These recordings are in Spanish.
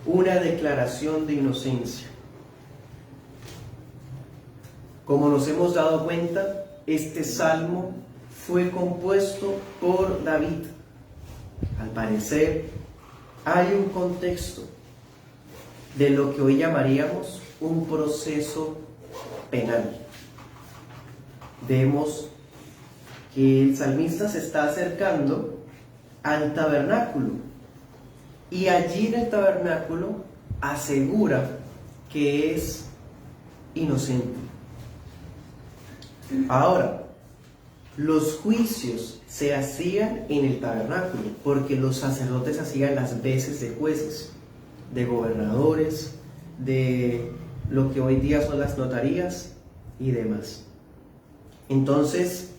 una declaración de inocencia. Como nos hemos dado cuenta, este salmo fue compuesto por David. Al parecer, hay un contexto de lo que hoy llamaríamos un proceso penal. Vemos que el salmista se está acercando al tabernáculo y allí en el tabernáculo asegura que es inocente. Ahora, los juicios se hacían en el tabernáculo porque los sacerdotes hacían las veces de jueces, de gobernadores, de lo que hoy día son las notarías y demás. Entonces,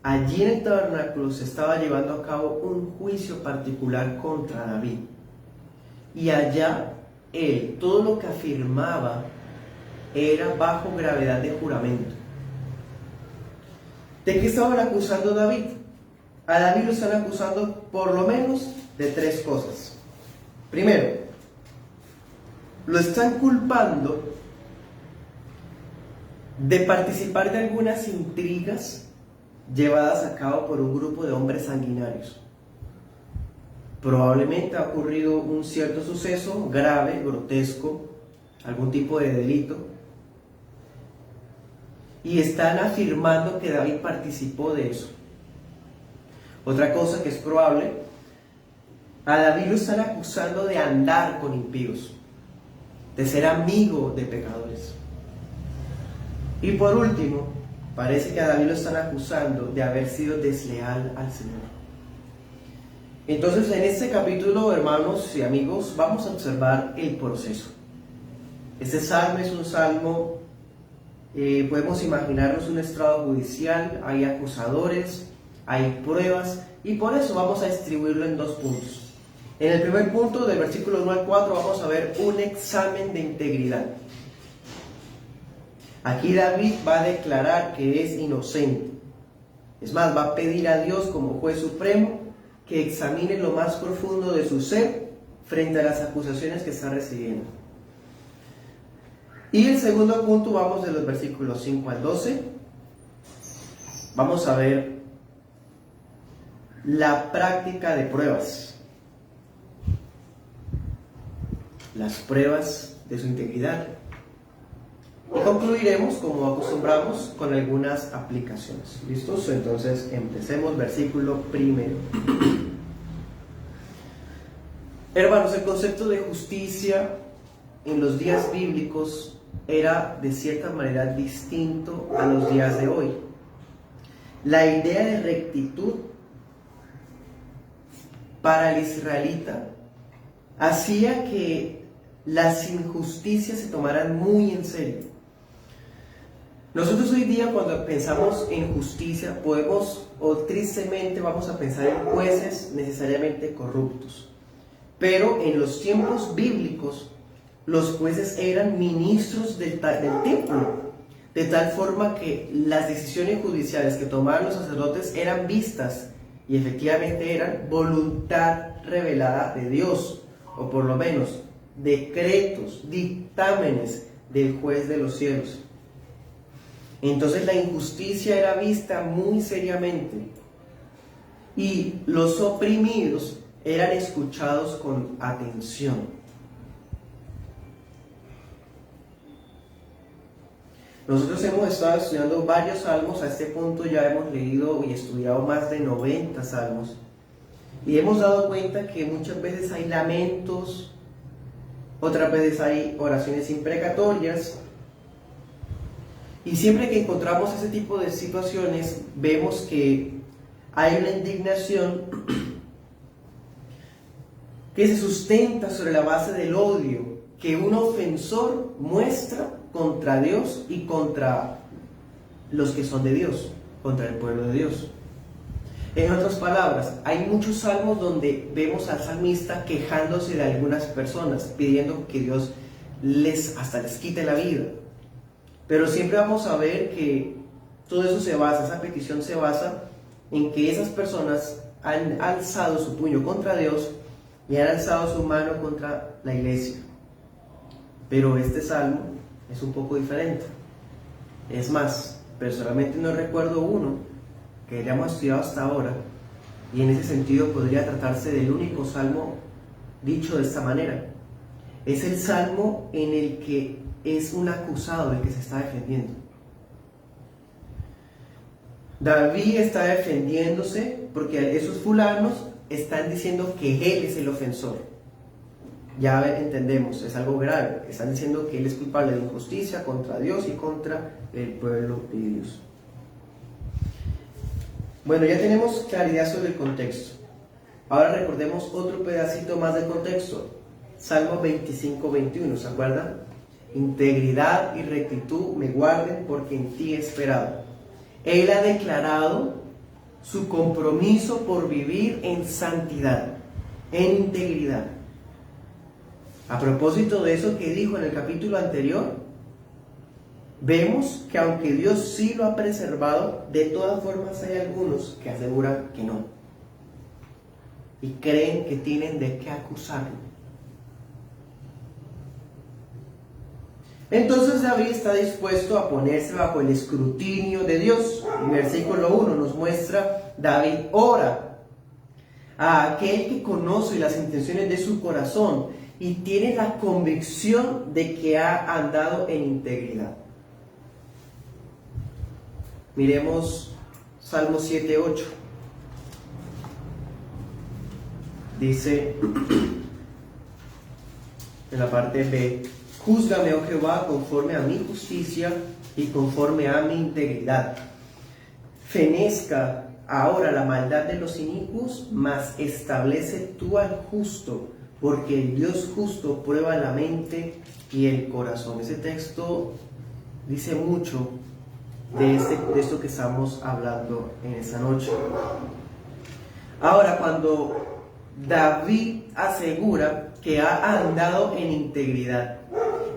allí en el tabernáculo se estaba llevando a cabo un juicio particular contra David. Y allá él, todo lo que afirmaba era bajo gravedad de juramento. ¿De qué estaban acusando a David? A David lo están acusando por lo menos de 3 cosas. Primero, lo están culpando de participar de algunas intrigas llevadas a cabo por un grupo de hombres sanguinarios. Probablemente ha ocurrido un cierto suceso grave, grotesco, algún tipo de delito, y están afirmando que David participó de eso. Otra cosa que es probable, a David lo están acusando de andar con impíos, de ser amigo de pecadores. Y por último, parece que a David lo están acusando de haber sido desleal al Señor. Entonces, en este capítulo, hermanos y amigos, vamos a observar el proceso. Este salmo es un salmo, podemos imaginarnos un estrado judicial, hay acusadores, hay pruebas, y por eso vamos a distribuirlo en 2 puntos. En el primer punto, del versículo 1 al 4, vamos a ver un examen de integridad. Aquí David va a declarar que es inocente. Es más, va a pedir a Dios como juez supremo que examine lo más profundo de su ser frente a las acusaciones que está recibiendo. Y el segundo punto, vamos de los versículos 5 al 12. Vamos a ver la práctica de pruebas. Las pruebas de su integridad. Y concluiremos, como acostumbramos, con algunas aplicaciones. ¿Listos? Entonces, empecemos, versículo 1. Hermanos, el concepto de justicia en los días bíblicos era de cierta manera distinto a los días de hoy. La idea de rectitud para el israelita hacía que las injusticias se tomaran muy en serio. Nosotros hoy día, cuando pensamos en justicia, podemos, o tristemente vamos a pensar en jueces necesariamente corruptos. Pero en los tiempos bíblicos, los jueces eran ministros del templo, de tal forma que las decisiones judiciales que tomaban los sacerdotes eran vistas y efectivamente eran voluntad revelada de Dios, o por lo menos decretos, dictámenes del juez de los cielos. Entonces la injusticia era vista muy seriamente y los oprimidos eran escuchados con atención. Nosotros hemos estado estudiando varios salmos. A este punto ya hemos leído y estudiado más de 90 salmos y hemos dado cuenta que muchas veces hay lamentos, otras veces hay oraciones imprecatorias, y siempre que encontramos ese tipo de situaciones vemos que hay una indignación que se sustenta sobre la base del odio que un ofensor muestra contra Dios y contra los que son de Dios, contra el pueblo de Dios. En otras palabras, hay muchos salmos donde vemos al salmista quejándose de algunas personas, pidiendo que Dios hasta les quite la vida. Pero siempre vamos a ver que todo eso se basa, esa petición se basa en que esas personas han alzado su puño contra Dios y han alzado su mano contra la iglesia. Pero este salmo es un poco diferente. Es más, personalmente no recuerdo uno que hayamos estudiado hasta ahora, y en ese sentido podría tratarse del único salmo dicho de esta manera. Es el salmo en el que es un acusado el que se está defendiendo. David está defendiéndose porque esos fulanos están diciendo que él es el ofensor. Ya entendemos, es algo grave. Están diciendo que él es culpable de injusticia contra Dios y contra el pueblo de Dios. Bueno, ya tenemos claridad sobre el contexto. Ahora recordemos otro pedacito más del contexto. Salmo 25-21, ¿se acuerdan? Integridad y rectitud me guarden porque en ti he esperado. Él ha declarado su compromiso por vivir en santidad, en integridad. A propósito de eso que dijo en el capítulo anterior, vemos que aunque Dios sí lo ha preservado, de todas formas hay algunos que aseguran que no. Y creen que tienen de qué acusarlo. Entonces David está dispuesto a ponerse bajo el escrutinio de Dios. En versículo 1 nos muestra, David ora a aquel que conoce las intenciones de su corazón y tiene la convicción de que ha andado en integridad. Miremos Salmo 7:8. Dice en la parte B: Júzgame, oh Jehová, conforme a mi justicia y conforme a mi integridad. Fenezca ahora la maldad de los inicuos, mas establece tú al justo, porque el Dios justo prueba la mente y el corazón. Ese texto dice mucho de esto que estamos hablando en esta noche. Ahora, cuando David asegura que ha andado en integridad,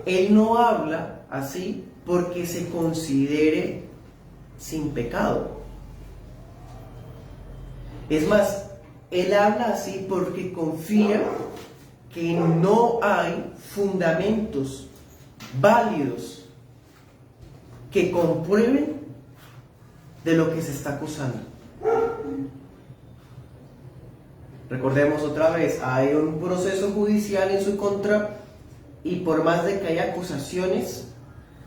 él no habla así porque se considere sin pecado. Es más, él habla así porque confía que no hay fundamentos válidos que comprueben de lo que se está acusando. Recordemos otra vez, hay un proceso judicial en su contra y por más de que haya acusaciones,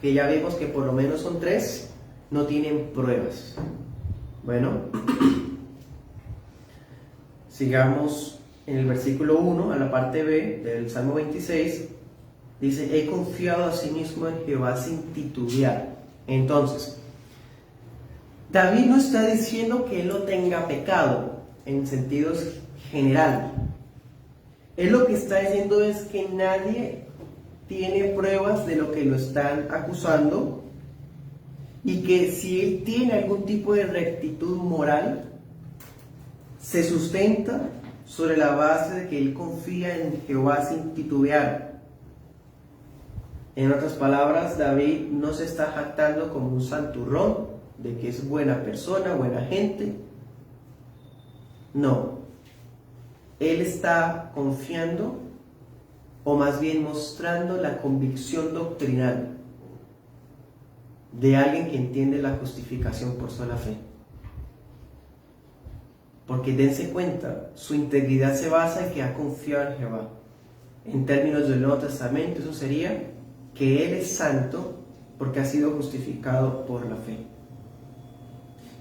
que ya vimos que por lo menos son 3, no tienen pruebas. Bueno, sigamos en el versículo 1, a la parte B del Salmo 26, dice, he confiado a sí mismo en Jehová sin titubear. Entonces, David no está diciendo que él no tenga pecado en sentidos general. Él lo que está diciendo es que nadie tiene pruebas de lo que lo están acusando y que si él tiene algún tipo de rectitud moral, se sustenta sobre la base de que él confía en Jehová sin titubear. En otras palabras, David no se está jactando como un santurrón de que es buena persona, buena gente. No. Él está confiando, o más bien mostrando la convicción doctrinal de alguien que entiende la justificación por sola fe. Porque dense cuenta, su integridad se basa en que ha confiado en Jehová. En términos del Nuevo Testamento, eso sería que Él es santo porque ha sido justificado por la fe.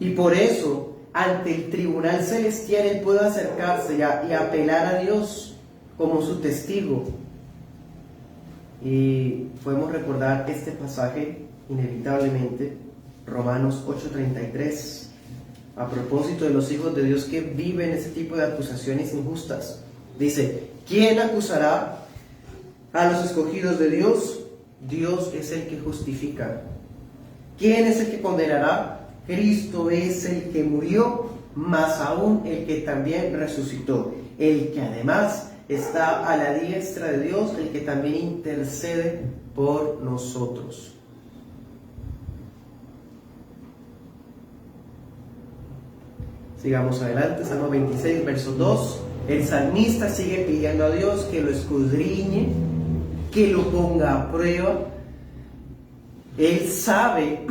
Y por eso, ante el tribunal celestial, Él puede acercarse y apelar a Dios como su testigo. Y podemos recordar este pasaje inevitablemente, Romanos 8:33, a propósito de los hijos de Dios que viven ese tipo de acusaciones injustas. Dice, ¿quién acusará a los escogidos de Dios? Dios es el que justifica. ¿Quién es el que condenará? Cristo es el que murió, más aún el que también resucitó, el que además está a la diestra de Dios, el que también intercede por nosotros. Sigamos adelante, Salmo 26, verso 2. El salmista sigue pidiendo a Dios que lo escudriñe, que lo ponga a prueba. Él sabe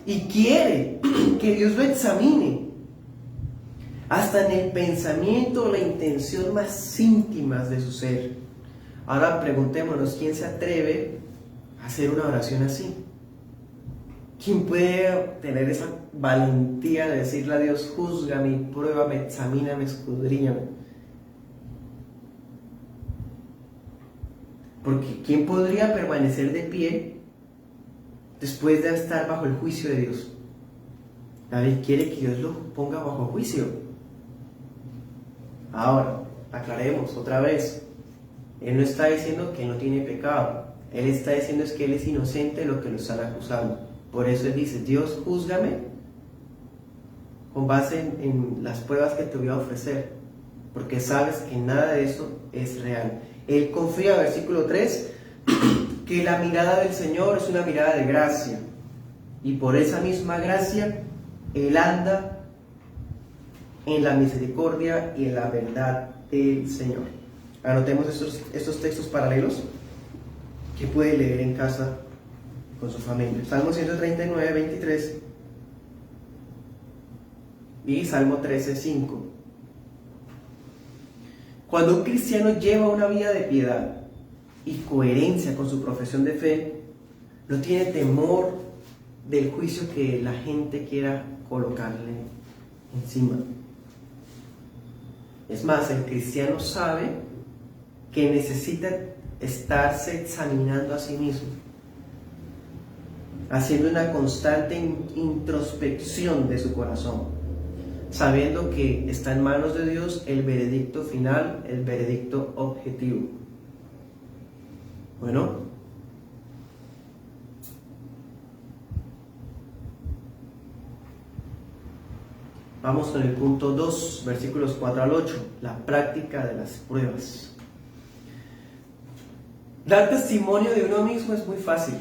y quiere que Dios lo examine, hasta en el pensamiento, la intención más íntima de su ser. Ahora preguntémonos, ¿quién se atreve a hacer una oración así? ¿Quién puede tener esa valentía de decirle a Dios, júzgame, pruébame, examíname, escudriñame? Porque ¿quién podría permanecer de pie después de estar bajo el juicio de Dios? David quiere que Dios lo ponga bajo juicio. Ahora, aclaremos otra vez. Él no está diciendo que no tiene pecado. Él está diciendo es que él es inocente de lo que lo están acusando. Por eso él dice, Dios, júzgame con base en las pruebas que te voy a ofrecer, porque sabes que nada de eso es real. Él confía, versículo 3, que la mirada del Señor es una mirada de gracia, y por esa misma gracia él anda en la misericordia y en la verdad del Señor. Anotemos estos textos paralelos que puede leer en casa con su familia. Salmo 139, 23 y Salmo 13, 5. Cuando un cristiano lleva una vida de piedad y coherencia con su profesión de fe, no tiene temor del juicio que la gente quiera colocarle encima. Es más, el cristiano sabe que necesita estarse examinando a sí mismo, haciendo una constante introspección de su corazón, sabiendo que está en manos de Dios el veredicto final, el veredicto objetivo. Bueno, vamos con el punto 2, versículos 4 al 8, la práctica de las pruebas. Dar testimonio de uno mismo es muy fácil.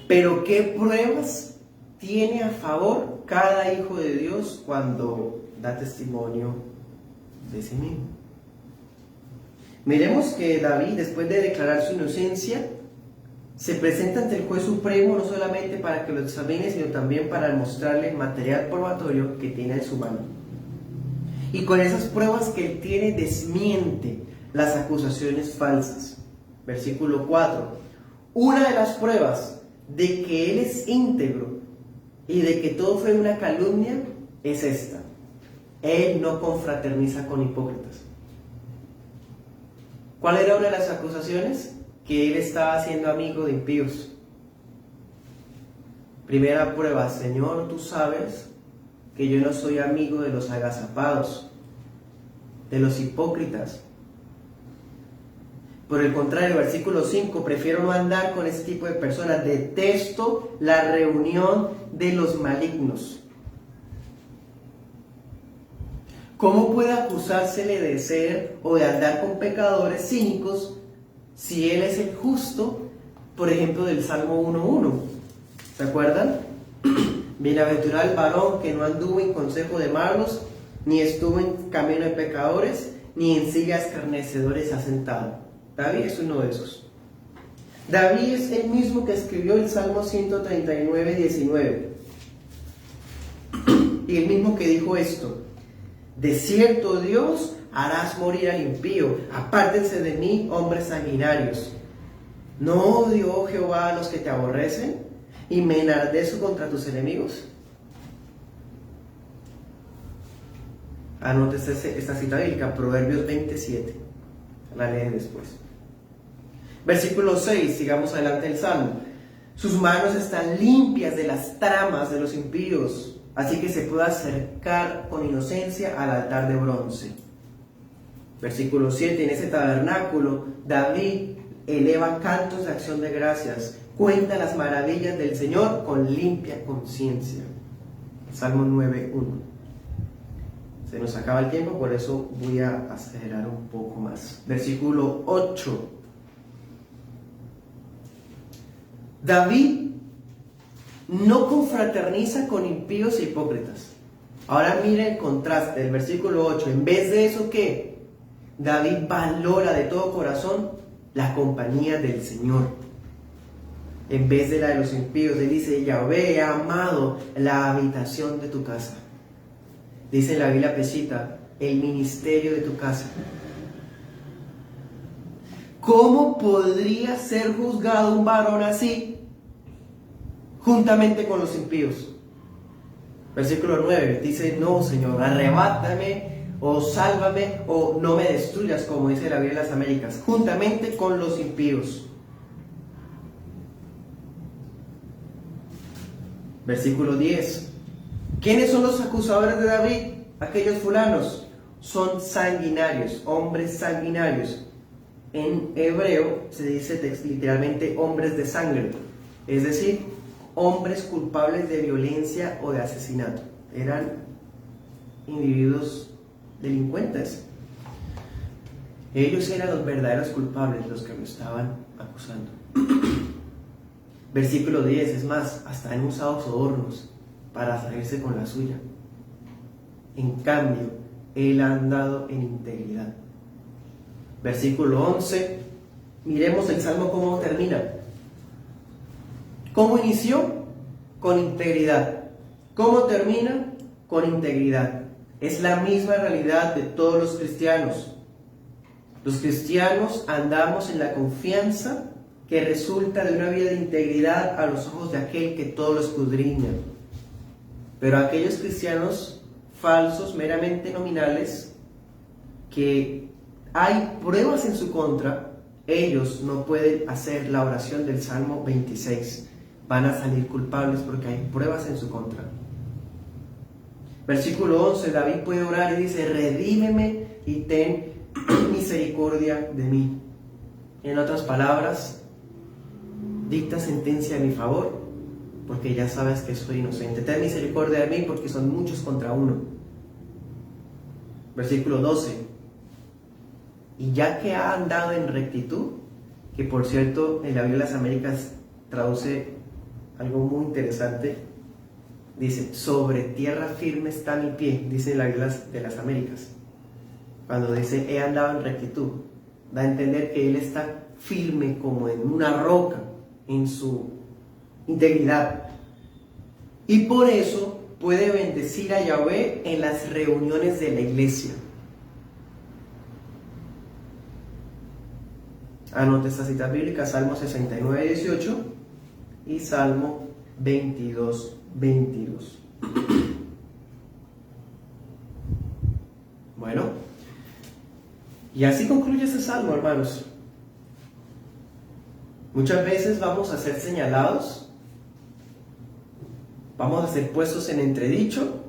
Pero ¿qué pruebas tiene a favor cada hijo de Dios cuando da testimonio de sí mismo? Miremos que David, después de declarar su inocencia, se presenta ante el juez supremo no solamente para que lo examine, sino también para mostrarle el material probatorio que tiene en su mano. Y con esas pruebas que él tiene, desmiente las acusaciones falsas. Versículo 4. Una de las pruebas de que él es íntegro y de que todo fue una calumnia es esta: él no confraterniza con hipócritas. ¿Cuál era una de las acusaciones? Que él estaba siendo amigo de impíos. Primera prueba: Señor, tú sabes que yo no soy amigo de los agazapados, de los hipócritas. Por el contrario, versículo 5, prefiero no andar con ese tipo de personas, detesto la reunión de los malignos. ¿Cómo puede acusársele de ser o de andar con pecadores cínicos si él es el justo, por ejemplo, del Salmo 1.1? ¿Se acuerdan? Bienaventurado el varón que no anduvo en consejo de malos, ni estuvo en camino de pecadores, ni en silla de escarnecedores ha sentado. David es uno de esos. David es el mismo que escribió el Salmo 139:19. Y el mismo que dijo esto: de cierto, Dios, harás morir al impío, apártense de mí, hombres sanguinarios. ¿No odio, oh Jehová, a los que te aborrecen, y me enardezo contra tus enemigos? Anote esta cita bíblica, Proverbios 27. La leen después. Versículo 6, sigamos adelante el Salmo. Sus manos están limpias de las tramas de los impíos, así que se puede acercar con inocencia al altar de bronce. Versículo 7, en ese tabernáculo David eleva cantos de acción de gracias, cuenta las maravillas del Señor con limpia conciencia. Salmo 9:1. Se nos acaba el tiempo, por eso voy a acelerar un poco más. Versículo 8. David no confraterniza con impíos e hipócritas. Ahora mire el contraste del versículo 8. En vez de eso, ¿qué? David valora de todo corazón la compañía del Señor. En vez de la de los impíos, él dice: Yahvé, he amado la habitación de tu casa. Dice la Biblia Pesita, el ministerio de tu casa. ¿Cómo podría ser juzgado un varón así juntamente con los impíos? Versículo 9 dice: no, Señor, arrebátame o sálvame o no me destruyas, como dice la Biblia de las Américas, juntamente con los impíos. Versículo 10. ¿Quiénes son los acusadores de David? Aquellos fulanos. Son sanguinarios, hombres sanguinarios. En hebreo se dice literalmente hombres de sangre, es decir, hombres culpables de violencia o de asesinato. Eran individuos delincuentes. Ellos eran los verdaderos culpables, los que lo estaban acusando. Versículo 10, es más, hasta han usado sobornos para salirse con la suya. En cambio, él ha andado en integridad. Versículo 11, miremos el Salmo cómo termina. ¿Cómo inició? Con integridad. ¿Cómo termina? Con integridad. Es la misma realidad de todos los cristianos. Los cristianos andamos en la confianza que resulta de una vida de integridad a los ojos de aquel que todo lo escudriña. Pero aquellos cristianos falsos, meramente nominales, que hay pruebas en su contra, ellos no pueden hacer la oración del Salmo 26. Van a salir culpables porque hay pruebas en su contra. Versículo 11, David puede orar y dice: redímeme y ten misericordia de mí. En otras palabras, dicta sentencia a mi favor, porque ya sabes que soy inocente. Ten misericordia de mí, porque son muchos contra uno. Versículo 12. Y ya que ha andado en rectitud, que por cierto en la Biblia de las Américas traduce algo muy interesante, dice: sobre tierra firme está mi pie, dice la Biblia de las Américas. Cuando dice he andado en rectitud, da a entender que él está firme como en una roca, en su integridad. Y por eso puede bendecir a Yahvé en las reuniones de la iglesia. Anote estas citas bíblicas: Salmo 69, 18 y Salmo 22, 22. Bueno, y así concluye este salmo, hermanos. Muchas veces vamos a ser señalados, vamos a ser puestos en entredicho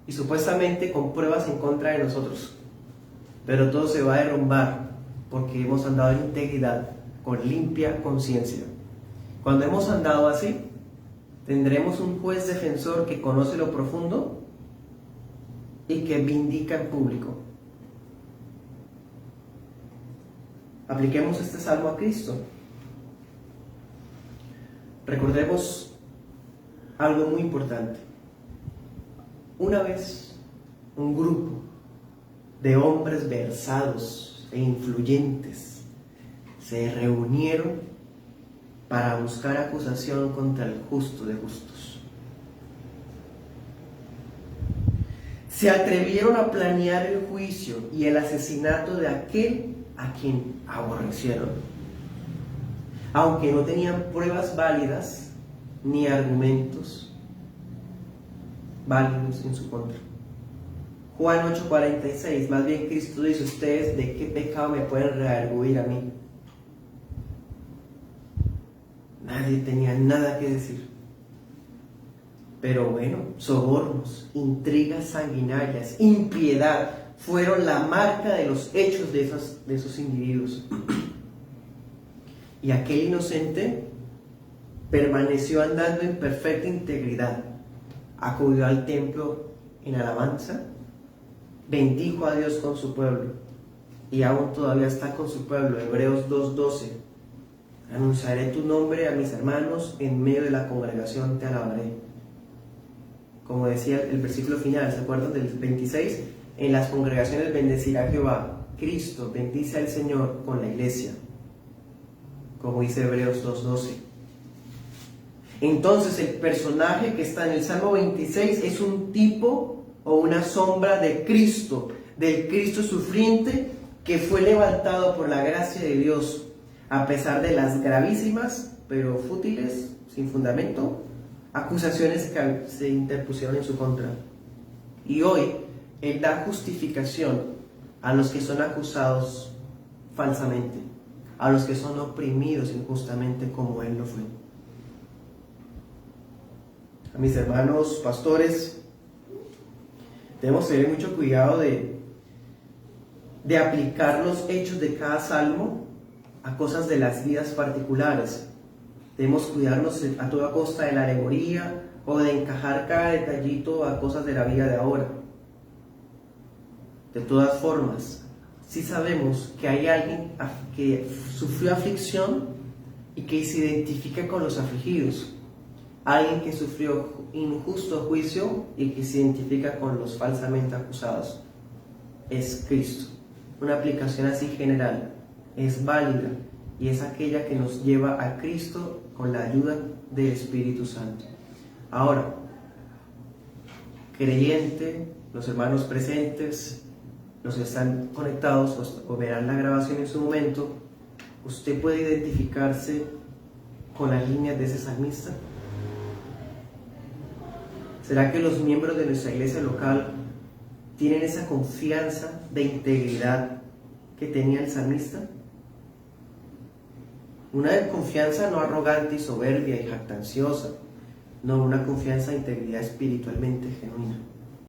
y supuestamente con pruebas en contra de nosotros, pero todo se va a derrumbar porque hemos andado en integridad, con limpia conciencia. Cuando hemos andado así, tendremos un juez defensor que conoce lo profundo y que vindica en público. Apliquemos este salmo a Cristo. Recordemos algo muy importante. Una vez, un grupo de hombres versados e influyentes se reunieron para buscar acusación contra el justo de justos. Se atrevieron a planear el juicio y el asesinato de aquel a quien aborrecieron, aunque no tenían pruebas válidas ni argumentos válidos en su contra. Juan 8:46, más bien Cristo dice: ustedes de qué pecado me pueden redarguir a mí. Nadie tenía nada que decir. Pero bueno, sobornos, intrigas sanguinarias, impiedad fueron la marca de los hechos de esos individuos. Y aquel inocente permaneció andando en perfecta integridad. Acudió al templo en alabanza, bendijo a Dios con su pueblo y aún todavía está con su pueblo. Hebreos 2:12. Anunciaré tu nombre a mis hermanos, en medio de la congregación te alabaré. como decía el versículo final, ¿se acuerdan del 26? En las congregaciones bendecirá Jehová. Cristo bendice al Señor con la iglesia, como dice Hebreos 2:12. Entonces el personaje que está en el Salmo 26 es un tipo o una sombra de Cristo, del Cristo sufriente que fue levantado por la gracia de Dios, a pesar de las gravísimas, pero fútiles, sin fundamento, acusaciones que se interpusieron en su contra. Y hoy Él da justificación a los que son acusados falsamente, a los que son oprimidos injustamente como Él lo fue. A mis hermanos pastores, debemos tener mucho cuidado de aplicar los hechos de cada salmo a cosas de las vidas particulares. Debemos cuidarnos a toda costa de la alegoría o de encajar cada detallito a cosas de la vida de ahora. De todas formas, sí sabemos que hay alguien que sufrió aflicción y que se identifica con los afligidos. Alguien que sufrió injusto juicio y que se identifica con los falsamente acusados. Es Cristo. Una aplicación así general es válida y es aquella que nos lleva a Cristo con la ayuda del Espíritu Santo. Ahora, creyente, los hermanos presentes, los que están conectados o verán la grabación en su momento, usted puede identificarse con las líneas de ese salmista. ¿Será que los miembros de nuestra iglesia local tienen esa confianza de integridad que tenía el salmista? Una confianza no arrogante y soberbia y jactanciosa, no, una confianza de integridad espiritualmente genuina.